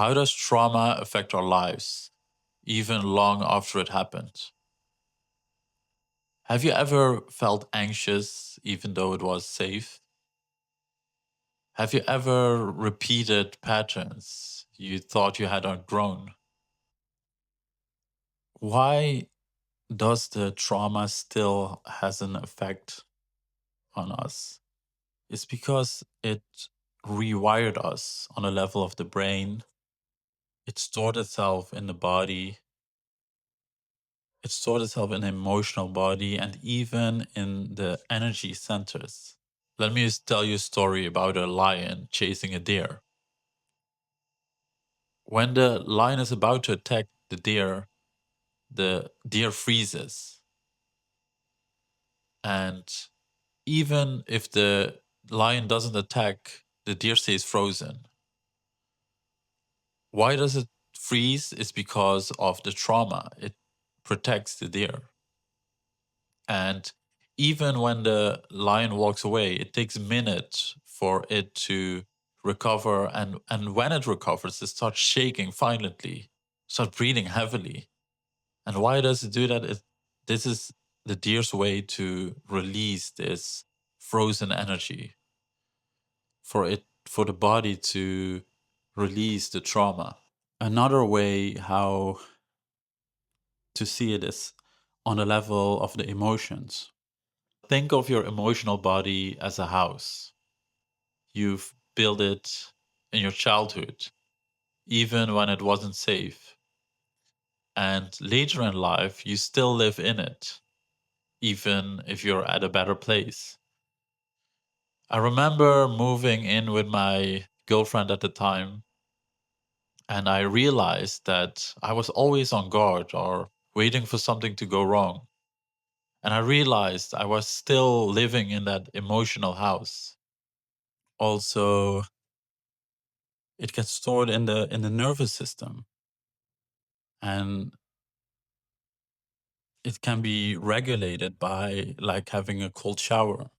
How does trauma affect our lives, even long after it happened? Have you ever felt anxious even though it was safe? Have you ever repeated patterns you thought you had outgrown? Why does the trauma still has an effect on us? It's because it rewired us on a level of the brain. It stored itself in the body. It stored itself in the emotional body and even in the energy centers. Let me just tell you a story about a lion chasing a deer. When the lion is about to attack the deer freezes. And even if the lion doesn't attack, the deer stays frozen. Why does it freeze? It's because of the trauma. It protects the deer. And even when the lion walks away, it takes minutes for it to recover. And when it recovers, it starts shaking violently, starts breathing heavily. And why does it do that? This is the deer's way to release this frozen energy, for the body to release the trauma. Another way how to see it is on the level of the emotions. Think of your emotional body as a house. You've built it in your childhood, even when it wasn't safe. And later in life, you still live in it, even if you're at a better place. I remember moving in with my girlfriend at the time, and I realized that I was always on guard or waiting for something to go wrong. And I realized I was still living in that emotional house. Also, it gets stored in the nervous system, and it can be regulated by like having a cold shower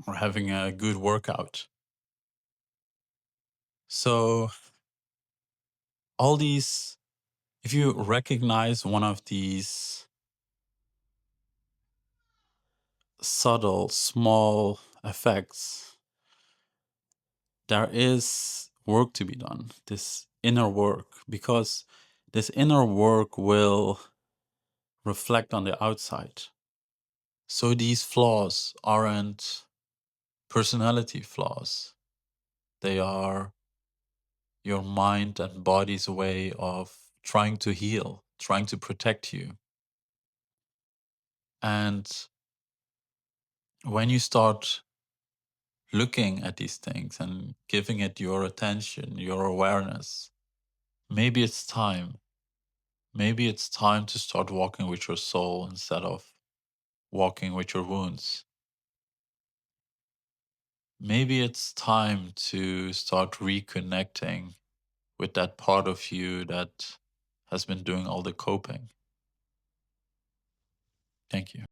or having a good workout. So all these, if you recognize one of these subtle, small effects, there is work to be done, this inner work, because this inner work will reflect on the outside. So these flaws aren't personality flaws, they are your mind and body's way of trying to heal, trying to protect you. And when you start looking at these things and giving it your attention, your awareness, maybe it's time. Maybe it's time to start walking with your soul instead of walking with your wounds. Maybe it's time to start reconnecting with that part of you that has been doing all the coping. Thank you.